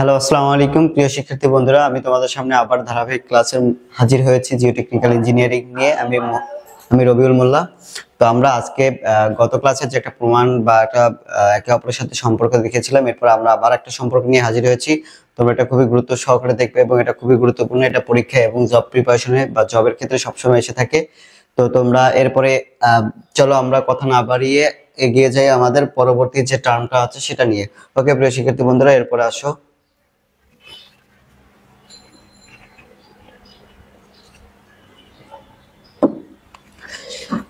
Hello, আসসালামু আলাইকুম প্রিয় শিক্ষার্থী বন্ধুরা। আমি তোমাদের সামনে আবার ধারাবাহিক ক্লাসে হাজির হয়েছি জিওটেকনিক্যাল ইঞ্জিনিয়ারিং নিয়ে। আমি রবিউল মোল্লা। তো আমরা আজকে গত ক্লাসে যে একটা প্রমাণ বা একটা একে অপরের সাথে সম্পর্ক দেখেছিলাম, এরপর আমরা আবার একটা সম্পর্ক নিয়ে হাজির হয়েছি। তোমরা এটা খুবই গুরুত্ব সহকারে দেখবে এবং এটা খুবই গুরুত্বপূর্ণ। এটা পরীক্ষা এবং জব প্রিপারেশনে বা জবের ক্ষেত্রে সবসময় এসে থাকে। তো তোমরা এরপরে চলো আমরা কথা না বাড়িয়ে এগিয়ে যাই আমাদের পরবর্তী যে টার্মটা আছে সেটা নিয়ে। ওকে প্রিয় শিক্ষার্থী বন্ধুরা, এরপরে আসো।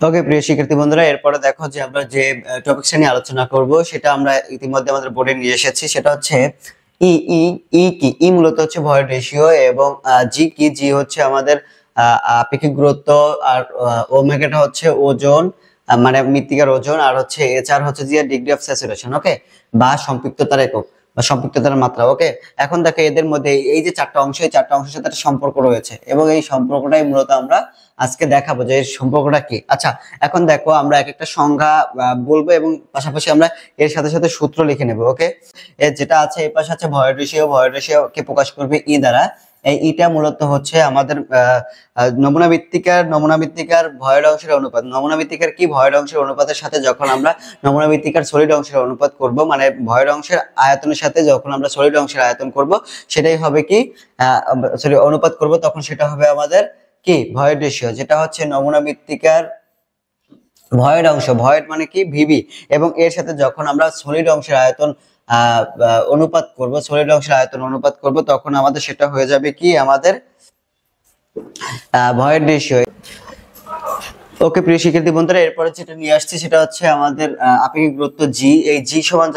ওকে প্রিয় শিক্ষার্থী বন্ধুরা, এরপরে দেখো যে আমরা যে টপিকটা নিয়ে আলোচনা করব সেটা আমরা ইতিমধ্যে আমাদের বোর্ডে নিয়ে এসেছি। সেটা হচ্ছে ই ই ই কি ই মূলত হচ্ছে ভয়েড রেশিও, এবং জি কি জি হচ্ছে আমাদের আপেক্ষিক গুরুত্ব, আর ওমেগাটা হচ্ছে ওজন, মানে মৃত্তিকার ওজন, আর হচ্ছে এইচআর হচ্ছে যে ডিগ্রি অফ স্যাচুরেশন, ওকে, বা সম্পৃক্ততার একক বা সম্পৃক্ততার মাত্রা। ওকে, এখন দেখো এদের মধ্যে এই যে চারটা অংশ, এই চারটা অংশের সাথে একটা সম্পর্ক রয়েছে এবং এই সম্পর্কটাই মূলত আমরা আজকে দেখাবো যে এর সম্পর্কটা কি। আচ্ছা, এখন দেখো আমরা এক একটা সংজ্ঞা বলবো এবং পাশাপাশি আমরা এর সাথে সাথে সূত্র লিখে নেব। ওকে, এর যেটা আছে এই পাশে আছে ভয়েড রেশিও। ভয়েড রেশিও কে প্রকাশ করবে ই দ্বারা। এই ইটা মূলত হচ্ছে আমাদের নমুনা মৃত্তিকার ভয়েড অংশের অনুপাত। নমুনা মৃত্তিকার কি ভয়েড অংশের অনুপাতের সাথে যখন আমরা নমুনা মৃত্তিকার সলিড অংশের অনুপাত করব, মানে ভয়েড অংশের আয়তনের সাথে যখন আমরা সলিড অংশের আয়তন করব, সেটাই হবে কি সরি অনুপাত করব, তখন সেটা হবে আমাদের কি ভয়েড রেশিও, যেটা হচ্ছে নমুনা মৃত্তিকার ভয়েড অংশ, ভয়েড মানে কি ভিবি, এবং এর সাথে যখন আমরা সলিড অংশের আয়তন অনুপাত করব তখন আমাদের সেটা হয়ে যাবে কি আমাদের ভয়েড রেশিও। ওকে প্রিয় শিক্ষার্থী বন্ধুরা, এরপরে যেটা নিয়ে আসছি সেটা হচ্ছে আমাদের আপেক্ষিক গুরুত্ব জি। এই জি সমান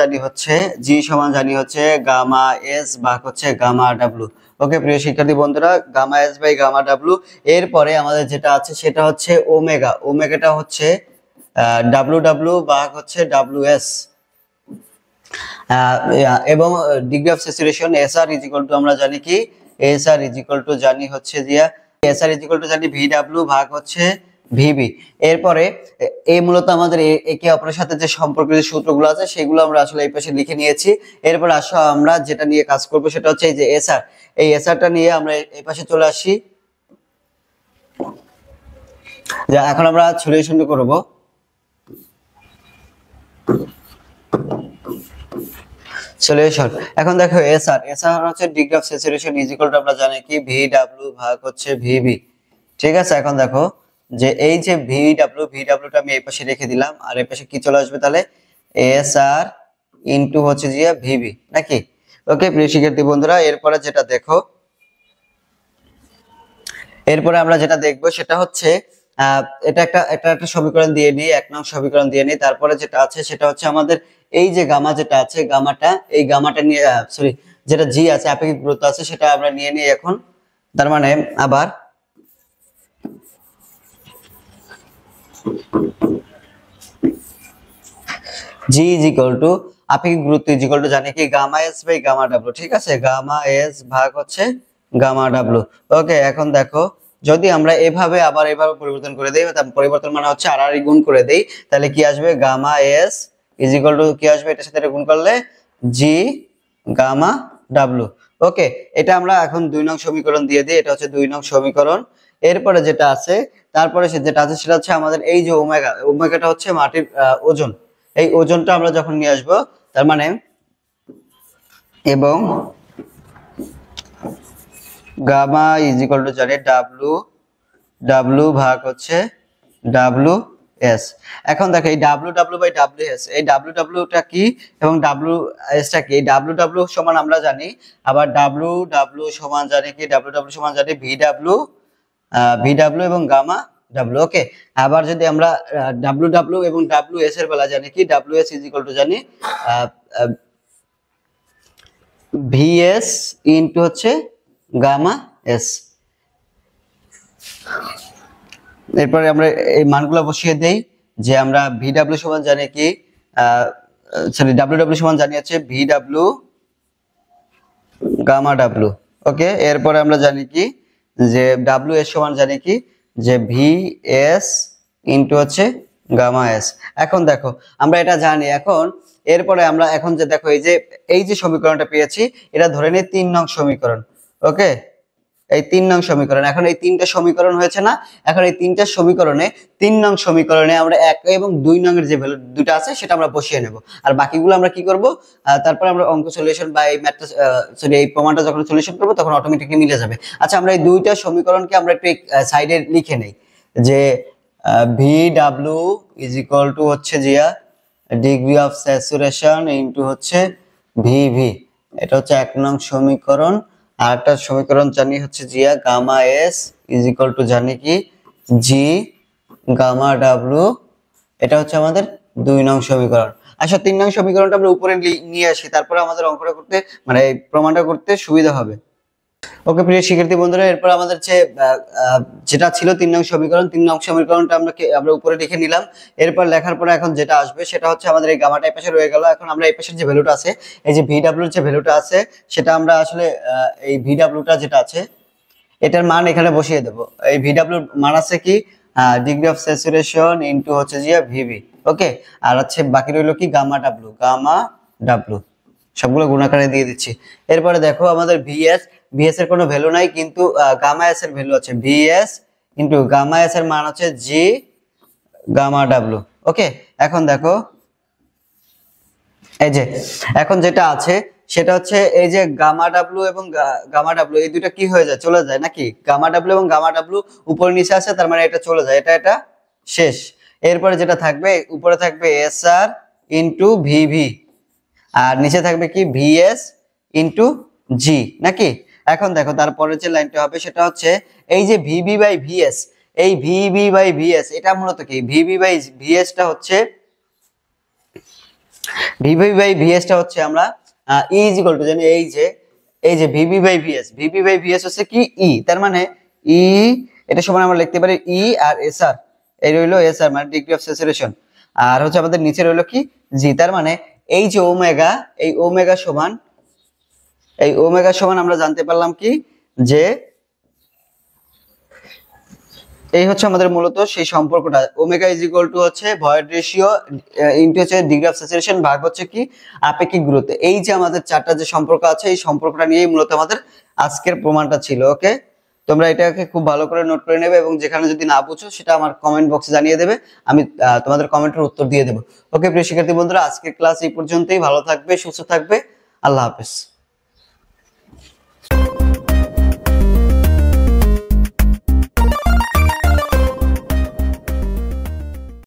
জানি হচ্ছে গামা এস ভাগ হচ্ছে গামা ডাব্লু। ওকে প্রিয় শিক্ষার্থী বন্ধুরা, gamma S by gamma W. এরপরে আমাদের যেটা আছে সেটা হচ্ছে ওমেগা। ওমেগাটা হচ্ছে ডাব্লু ডাব্লু ভাগ হচ্ছে ডাব্লু এস, এবং degree of saturation S R is equal to আমরা জানি কি S R is equal to জানি হচ্ছে দিয়া S R is equal to জানি ভি ডাব্লু ভাগ হচ্ছে ভিবি। এরপরে এই মূলত আমাদের একে অপরের সাথে যে সম্পর্কিত সূত্রগুলো আছে সেগুলো আমরা আসলে এই পাশে লিখে নিয়েছি। এরপর আসো আমরা যেটা নিয়ে কাজ করব সেটা হচ্ছে এই যে এসআর। এই এসআরটা নিয়ে আমরা এই পাশে চলে আসি। যা এখন আমরা সলিউশন করব। সলিউশন এখন দেখো এসআর হচ্ছে degree of saturation is equal to আমরা জানি কি ভি ডাব্লু ভাগ হচ্ছে ভিবি। ঠিক আছে, এখন দেখো যে এই যে ভি ডাব্লুটা আমি এই পাশে রেখে দিলাম, আর এই পাশে কি চলে আসবে তাহলে এসআর ইনটু হচ্ছে যে ভিবি নাকি। ওকে প্রিয় শিক্ষার্থী বন্ধুরা, এরপরে আমরা যেটা দেখবো সেটা হচ্ছে এটা একটা সমীকরণ দিয়ে নিই, 1 নং সমীকরণ দিয়ে নিই। তারপরে যেটা আছে সেটা হচ্ছে আমাদের এই যে গামা যেটা আছে, এই গামাটা নিয়ে সরি যেটা জি আছে আপেক্ষিক গুরুত্ব আছে সেটা আমরা নিয়ে নিই এখন। তার মানে আবার জি ইজ ইকুয়াল টু আপেক্ষিক গুরুত্ব ইজ ইকুয়াল টু জানি কি gamma S by gamma W. ঠিক আছে, গামা এস ভাগ হচ্ছে গামা ডাব্লু। ওকে, এখন দেখো যদি আমরা এভাবে পরিবর্তন করে দেই, পরিবর্তন মানে হচ্ছে আর গুণ করে দেই, তাহলে কি আসবে gamma S is equal to কি আসবে, এটার সাথে এটা গুণ করলে জি গামা ডাব্লু। ওকে, এটা আমরা এখন 2 নং সমীকরণ দিয়ে দিই, এটা হচ্ছে 2 নং সমীকরণ। এরপরে যেটা আছে তারপরে যেটা আছে সেটা হচ্ছে আমাদের এই যে ওমেগাটা হচ্ছে মাটির ওজন। এই ওজনটা আমরা যখন নিয়ে আসবো, তার মানে এবং গামা ইজ ইকুয়াল টু জানি ডাব্লু ভাগ হচ্ছে ডাব্লু এস। এখন দেখো এই ডাব্লু বাই ডাব্লু এস, এই ডাব্লুটা কি এবং ডাব্লু এসটা কি। ডাব্লু সমান আমরা জানি, আবার ডাব্লু সমান জানি কি সমান জানি ভি ডাব্লু এবং গামা ডাব্লু। ওকে, আবার যদি আমরা ডাব্লু এবং ডাব্লু এস এর বেলা জানি কি W S is equal to জানি ভিএস ইনটু হচ্ছে গামা এস। এরপরে আমরা এই মানগুলো বসিয়ে দেই যে আমরা ভি ডাব্লু সমান জানি কি সরি ডাব্লু সমান জানি হচ্ছে ভি ডাব্লু গামা ডাব্লু। ওকে, এরপরে আমরা জানি কি যে ডাব্লু এস সমান জানি কি যে ভি এস ইনটু হচ্ছে গামা এস। এখন দেখো আমরা এটা জানি। এখন এরপরে আমরা এখন যে দেখো এই যে সমীকরণটা পেয়েছি, এটা ধরে নিই 3 নং সমীকরণ। ওকে, এই 3 নং সমীকরণ। এখন এই তিনটা সমীকরণ হয়েছে না, এখন এই তিনটা সমীকরণে 3 নং সমীকরণে আমরা 1 এবং 2 নং এর যে ভ্যালু দুটো আছে সেটা আমরা বসিয়ে নেব। আর বাকিগুলো আমরা কি করব, তারপর আমরা অঙ্ক সলিউশন বা এই ম্যাথটা এই প্রমাণটা যখন সলিউশন করব তখন অটোমেটিক্যালি মিলে যাবে। আচ্ছা, আমরা এই দুইটা সমীকরণকে আমরা একটু সাইডে লিখে নেই যে V W is equal to হচ্ছে জিয়া ডিগ্রি অফ স্যাচুরেশন ইনটু হচ্ছে ভিভি। এটা হচ্ছে 1 নং সমীকরণ। আর একটা সমীকরণ জানি হচ্ছে জিয়া gamma S is equal to জানি কি জি গামা ডাব্লিউ। এটা হচ্ছে আমাদের 2 নং সমীকরণ। আচ্ছা, 3 নং সমীকরণটা আমরা উপরে নিয়ে আসি, তারপরে আমাদের অঙ্কটা করতে মানে এই প্রমাণটা করতে সুবিধা হবে। ওকে প্রিয় শিক্ষার্থী বন্ধুরা, এরপর আমাদের যেটা ছিল 3 নং সমীকরণ, 3 নং সমীকরণটা আমরা উপরে লিখে নিলাম। এরপর লেখার পরে এখন যেটা আসবে সেটা হচ্ছে আমাদের এই গামাটা এই পাশে রয়ে গেল। এখন আমরা এই পাশের যে ভ্যালুটা আছে, এই যে ভিডব্লিউ যে ভ্যালুটা আছে, সেটা আমরা আসলে এই ভিডব্লিউটা যেটা আছে এটার মান এখানে বসিয়ে দেব। এই ভিডব্লিউর মান আছে কি ডিগ্রি অফ স্যাচুরেশন ইনটু হচ্ছে জিয়া ভিভি। ওকে, আর আছে বাকি রইল কি গামা ডাব্লিউ। সবগুলো গুণাকারে দিয়ে দিচ্ছি। এরপরে দেখো আমাদের ভিএস এর কোনো ভ্যালু নাই, কিন্তু গামা এস এর ভ্যালু আছে। ভিএস ইনটু গামা এস এর মান হচ্ছে জি গামা ডাব্লিউ। ওকে, এখন দেখো এই যে এখন যেটা আছে সেটা হচ্ছে এই যে গামা ডাব্লিউ এবং গামা ডাব্লিউ এই দুটো কি হয়ে যায়, চলে যায় নাকি? গামা ডাব্লিউ এবং গামা ডাব্লিউ উপর নিচে আছে, তার মানে এটা চলে যায়, এটা শেষ। এরপরে যেটা থাকবে, উপরে থাকবে এস আর ইনটু ভিভি, আর নিচে থাকবে কি ভিএস ইনটু জি নাকি? এখন দেখো তারপরে যে লাইনটা হবে সেটা হচ্ছে এই যে ভিবি বাই ভিএস, এই ভিবি বাই ভিএস এটা মূলত কি ভিবি বাই ভিএস টা হচ্ছে ভিবি বাই ভিএস টা হচ্ছে আমরা ই ইজ ইকুয়াল টু জানি এই যে ভিবি বাই ভিএস হচ্ছে কি ই, তার মানে ই এটা সমান আমরা লিখতে পারি ই আর এস আর, এই রইলো এস আর মানে ডিগ্রি অফ স্যাচুরেশন, আর হচ্ছে আমাদের নিচে রইলো কি জি, তার মানে এই যে ওমেগা, এই ওমেগা সমান আমরা জানতে পারলাম কি যে এই হচ্ছে আমাদের মূলত সেই সম্পর্কটা। ওমেগা ইজ ইকুয়াল টু হচ্ছে ভয়েড রেশিও ইনটু হচ্ছে ডিগ্রি অফ স্যাচুরেশন ভাগ হচ্ছে কি আপেক্ষিক গুরুত্ব। এই যে আমাদের চারটা যে সম্পর্ক আছে এই সম্পর্কটা নিয়েই মূলত আমাদের আজকের প্রমাণটা ছিল। ওকে, তোমরা এটাকে খুব ভালো করে নোট করে নেবে এবং যেখানে যদি না বুঝো সেটা আমার কমেন্ট বক্সে জানিয়ে দেবে, আমি তোমাদের কমেন্টের উত্তর দিয়ে দেবো। ওকে প্রিয় শিক্ষার্থী বন্ধুরা, আজকের ক্লাস এই পর্যন্তই। ভালো থাকবে, সুস্থ থাকবে, আল্লাহ হাফেজ।